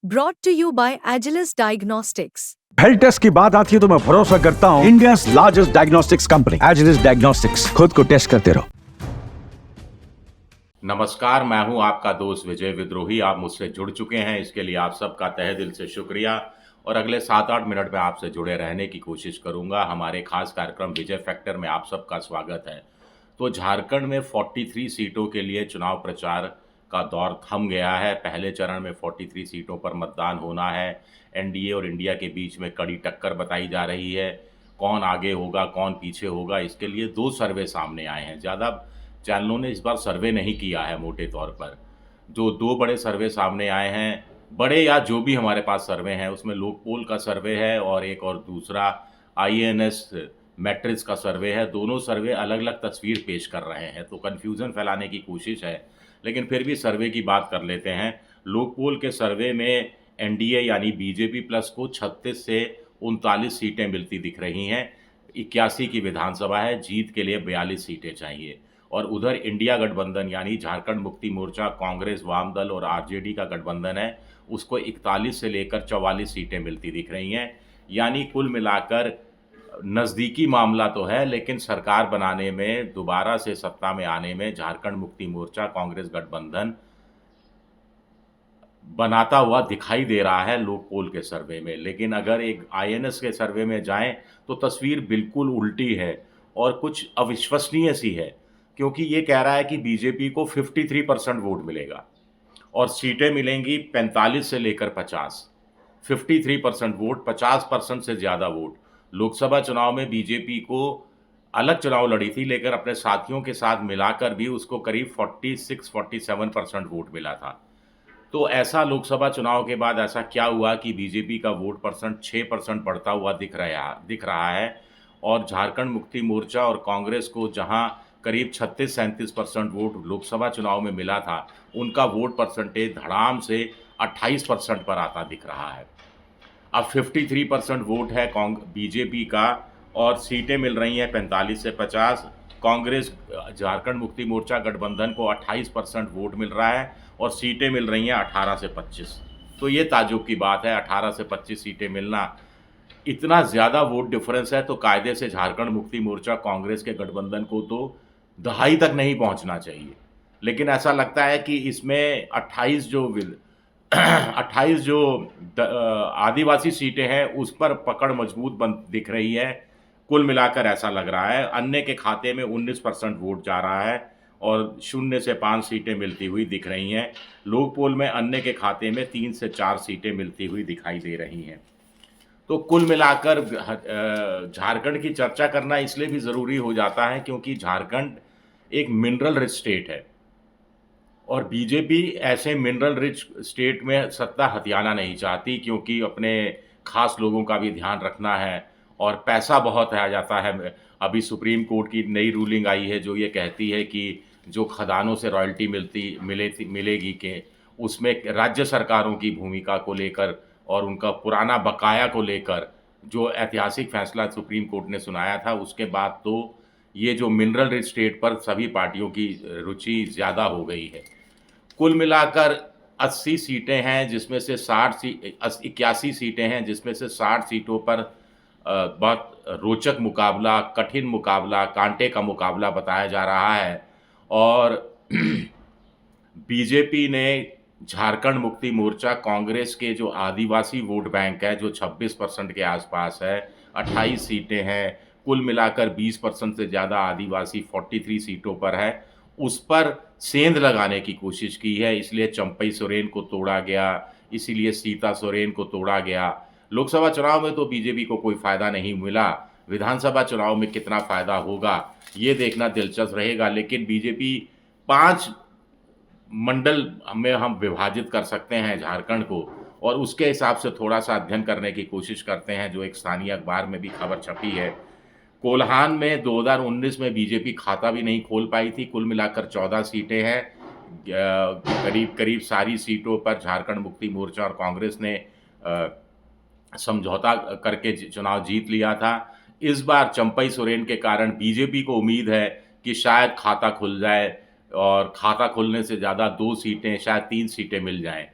Brought to you by Agilus Diagnostics. Health test की बात आती है तो मैं भरोसा करता हूँ India largest diagnostics company Agilus diagnostics. खुद को टेस्ट करते रहो। नमस्कार, मैं हूं आपका दोस्त विजय विद्रोही। आप मुझसे जुड़ चुके हैं, इसके लिए आप सबका तहे दिल से शुक्रिया। और अगले 7-8 मिनट में आपसे जुड़े रहने की कोशिश करूंगा। हमारे खास कार्यक्रम विजय फैक्टर में आप सबका स्वागत है। तो झारखंड में 43 सीटों के लिए चुनाव प्रचार का दौर थम गया है। पहले चरण में 43 सीटों पर मतदान होना है। एनडीए और इंडिया के बीच में कड़ी टक्कर बताई जा रही है। कौन आगे होगा, कौन पीछे होगा, इसके लिए 2 सर्वे सामने आए हैं। ज़्यादा चैनलों ने इस बार सर्वे नहीं किया है मोटे तौर पर। जो 2 बड़े सर्वे सामने आए हैं, बड़े या जो भी हमारे पास सर्वे हैं, उसमें लोकपोल का सर्वे है और एक और दूसरा आईएनएस मैट्रिक्स का सर्वे है। दोनों सर्वे अलग अलग तस्वीर पेश कर रहे हैं, तो कन्फ्यूज़न फैलाने की कोशिश है। लेकिन फिर भी सर्वे की बात कर लेते हैं। लोकपोल के सर्वे में एनडीए यानी बीजेपी प्लस को 36 से 39 सीटें मिलती दिख रही हैं। 81 की विधानसभा है, जीत के लिए 42 सीटें चाहिए। और उधर इंडिया गठबंधन यानी झारखंड मुक्ति मोर्चा, कांग्रेस, वामदल और आरजेडी का गठबंधन है, उसको 41 से लेकर 44 सीटें मिलती दिख रही हैं। यानी कुल मिलाकर नज़दीकी मामला तो है, लेकिन सरकार बनाने में, दोबारा से सत्ता में आने में झारखंड मुक्ति मोर्चा कांग्रेस गठबंधन बनाता हुआ दिखाई दे रहा है लोकपोल के सर्वे में। लेकिन अगर एक आईएनएस के सर्वे में जाएं तो तस्वीर बिल्कुल उल्टी है और कुछ अविश्वसनीय सी है, क्योंकि ये कह रहा है कि बीजेपी को 53% वोट मिलेगा और सीटें मिलेंगी 45 से लेकर 50। 53% वोट, 50% से ज़्यादा वोट। लोकसभा चुनाव में बीजेपी को अलग चुनाव लड़ी थी, लेकिन अपने साथियों के साथ मिलाकर भी उसको करीब 46-47% वोट मिला था। तो ऐसा लोकसभा चुनाव के बाद ऐसा क्या हुआ कि बीजेपी का वोट परसेंट 6% बढ़ता हुआ दिख रहा है और झारखंड मुक्ति मोर्चा और कांग्रेस को जहां करीब 36-37% वोट लोकसभा चुनाव में मिला था, उनका वोट परसेंटेज धड़ाम से 28% पर आता दिख रहा है। अब 53% वोट है बीजेपी का और सीटें मिल रही हैं 45 से 50। कांग्रेस झारखंड मुक्ति मोर्चा गठबंधन को 28% वोट मिल रहा है और सीटें मिल रही हैं 18 से 25। तो ये ताज्जुब की बात है, 18 से 25 सीटें मिलना, इतना ज़्यादा वोट डिफरेंस है तो कायदे से झारखंड मुक्ति मोर्चा कांग्रेस के गठबंधन को तो दहाई तक नहीं पहुंचना चाहिए। लेकिन ऐसा लगता है कि इसमें 28 जो आदिवासी सीटें हैं उस पर पकड़ मजबूत बन दिख रही है। कुल मिलाकर ऐसा लग रहा है। अन्य के खाते में 19% वोट जा रहा है और 0 से 5 सीटें मिलती हुई दिख रही हैं। लोकपोल में अन्य के खाते में 3 से 4 सीटें मिलती हुई दिखाई दे रही हैं। तो कुल मिलाकर झारखंड की चर्चा करना इसलिए भी ज़रूरी हो जाता है क्योंकि झारखंड एक मिनरल रिच स्टेट है और बीजेपी ऐसे मिनरल रिच स्टेट में सत्ता हथियाना नहीं चाहती, क्योंकि अपने खास लोगों का भी ध्यान रखना है और पैसा बहुत आ जाता है। अभी सुप्रीम कोर्ट की नई रूलिंग आई है जो ये कहती है कि जो खदानों से रॉयल्टी मिलेगी कि उसमें राज्य सरकारों की भूमिका को लेकर और उनका पुराना बकाया को लेकर जो ऐतिहासिक फैसला सुप्रीम कोर्ट ने सुनाया था, उसके बाद तो ये जो मिनरल रिच स्टेट पर सभी पार्टियों की रुचि ज़्यादा हो गई है। कुल मिलाकर 80 सीटें हैं जिसमें से 81 सीटें हैं जिसमें से 60 सीटों पर बहुत रोचक मुकाबला, कठिन मुकाबला, कांटे का मुकाबला बताया जा रहा है। और बीजेपी ने झारखंड मुक्ति मोर्चा कांग्रेस के जो आदिवासी वोट बैंक है जो 26% के आसपास है, 28 सीटें हैं, कुल मिलाकर 20% से ज़्यादा आदिवासी 43 सीटों पर है, उस पर सेंध लगाने की कोशिश की है। इसलिए चंपई सोरेन को तोड़ा गया, इसीलिए सीता सोरेन को तोड़ा गया। लोकसभा चुनाव में तो बीजेपी को कोई फ़ायदा नहीं मिला, विधानसभा चुनाव में कितना फ़ायदा होगा ये देखना दिलचस्प रहेगा। लेकिन बीजेपी 5 मंडल में हम विभाजित कर सकते हैं झारखंड को और उसके हिसाब से थोड़ा सा अध्ययन करने की कोशिश करते हैं, जो एक स्थानीय अखबार में भी खबर छपी है। कोल्हान में 2019 में बीजेपी खाता भी नहीं खोल पाई थी। कुल मिलाकर 14 सीटें हैं। करीब सारी सीटों पर झारखंड मुक्ति मोर्चा और कांग्रेस ने समझौता करके चुनाव जीत लिया था। इस बार चंपई सोरेन के कारण बीजेपी को उम्मीद है कि शायद खाता खुल जाए और खाता खुलने से ज़्यादा 2 सीटें, शायद 3 सीटें मिल जाएं।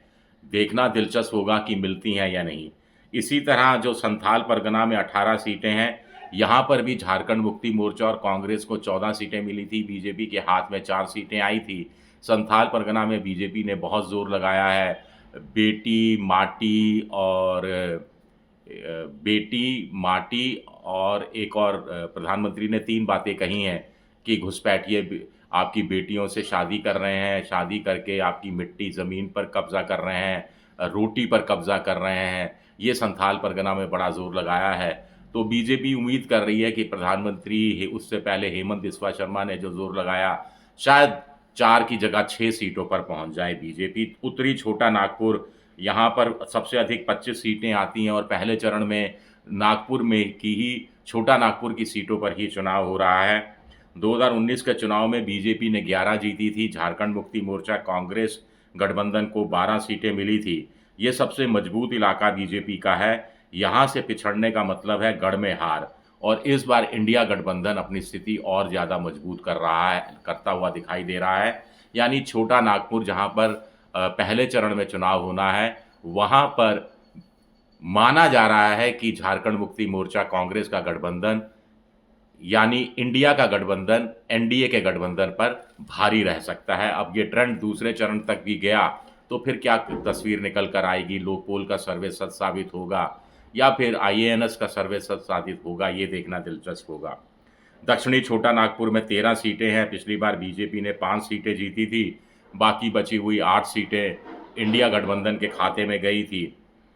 देखना दिलचस्प होगा कि मिलती हैं या नहीं। इसी तरह जो संथाल परगना में 18 सीटें हैं, यहाँ पर भी झारखंड मुक्ति मोर्चा और कांग्रेस को 14 सीटें मिली थी, बीजेपी के हाथ में 4 सीटें आई थी। संथाल परगना में बीजेपी ने बहुत ज़ोर लगाया है, बेटी, माटी और बेटी, माटी और एक और प्रधानमंत्री ने 3 बातें कही हैं कि घुसपैठिए आपकी बेटियों से शादी कर रहे हैं, शादी करके आपकी मिट्टी ज़मीन पर कब्ज़ा कर रहे हैं, रोटी पर कब्ज़ा कर रहे हैं। ये संथाल परगना में बड़ा ज़ोर लगाया है। तो बीजेपी उम्मीद कर रही है कि प्रधानमंत्री उससे पहले हेमंत बिस्वा शर्मा ने जो ज़ोर लगाया, शायद 4 की जगह 6 सीटों पर पहुंच जाए बीजेपी। उत्तरी छोटा नागपुर, यहाँ पर सबसे अधिक 25 सीटें आती हैं और पहले चरण में नागपुर में की ही छोटा नागपुर की सीटों पर ही चुनाव हो रहा है। 2019 के चुनाव में बीजेपी ने 11 जीती थी, झारखंड मुक्ति मोर्चा कांग्रेस गठबंधन को 12 सीटें मिली थी। ये सबसे मजबूत इलाका बीजेपी का है। यहाँ से पिछड़ने का मतलब है गढ़ में हार, और इस बार इंडिया गठबंधन अपनी स्थिति और ज़्यादा मजबूत करता हुआ दिखाई दे रहा है। यानी छोटा नागपुर जहाँ पर पहले चरण में चुनाव होना है, वहाँ पर माना जा रहा है कि झारखंड मुक्ति मोर्चा कांग्रेस का गठबंधन यानी इंडिया का गठबंधन एनडीए के गठबंधन पर भारी रह सकता है। अब ये ट्रेंड दूसरे चरण तक भी गया तो फिर क्या तस्वीर निकल कर आएगी? लोकपोल का सर्वे सच साबित होगा या फिर आईएएनएस का सर्वे सच साबित होगा, ये देखना दिलचस्प होगा। दक्षिणी छोटा नागपुर में 13 सीटें हैं। पिछली बार बीजेपी ने 5 सीटें जीती थी, बाकी बची हुई 8 सीटें इंडिया गठबंधन के खाते में गई थी।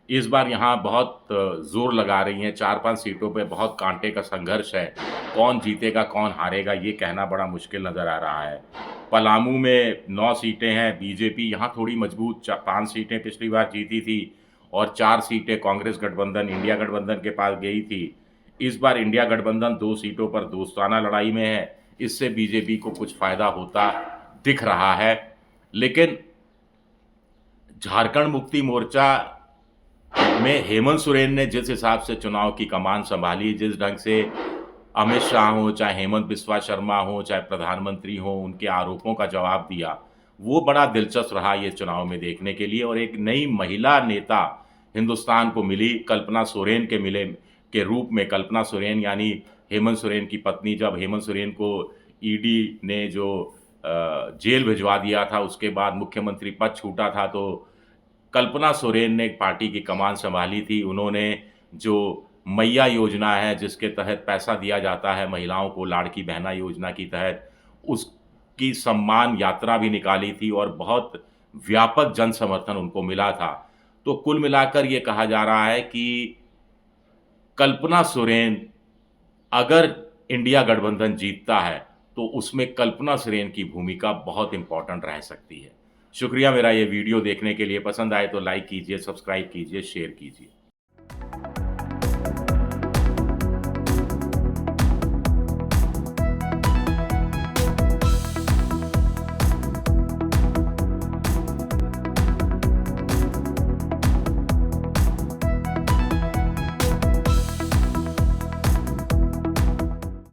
इस बार यहाँ बहुत ज़ोर लगा रही हैं, 4-5 सीटों पे बहुत कांटे का संघर्ष है। कौन जीतेगा कौन हारेगा ये कहना बड़ा मुश्किल नज़र आ रहा है। पलामू में 9 सीटें हैं, बीजेपी यहाँ थोड़ी मजबूत 5 सीटें पिछली बार जीती थी और 4 सीटें कांग्रेस गठबंधन इंडिया गठबंधन के पास गई थी। इस बार इंडिया गठबंधन 2 सीटों पर दोस्ताना लड़ाई में है, इससे बीजेपी को कुछ फ़ायदा होता दिख रहा है। लेकिन झारखंड मुक्ति मोर्चा में हेमंत सोरेन ने जिस हिसाब से चुनाव की कमान संभाली, जिस ढंग से अमित शाह हो, चाहे हेमंत बिस्वा शर्मा हो, चाहे प्रधानमंत्री हो, उनके आरोपों का जवाब दिया, वो बड़ा दिलचस्प रहा ये चुनाव में देखने के लिए। और एक नई महिला नेता हिंदुस्तान को मिली कल्पना सोरेन के रूप में। कल्पना सोरेन यानी हेमंत सोरेन की पत्नी। जब हेमंत सोरेन को ईडी ने जो जेल भिजवा दिया था, उसके बाद मुख्यमंत्री पद छूटा था, तो कल्पना सोरेन ने पार्टी की कमान संभाली थी। उन्होंने जो मैया योजना है जिसके तहत पैसा दिया जाता है महिलाओं को, लाड़की बहना योजना की तहत, उसकी सम्मान यात्रा भी निकाली थी और बहुत व्यापक जन समर्थन उनको मिला था। तो कुल मिलाकर ये कहा जा रहा है कि कल्पना सोरेन अगर इंडिया गठबंधन जीतता है तो उसमें कल्पना सोरेन की भूमिका बहुत इम्पोर्टेंट रह सकती है। शुक्रिया मेरा ये वीडियो देखने के लिए। पसंद आए तो लाइक कीजिए, सब्सक्राइब कीजिए, शेयर कीजिए।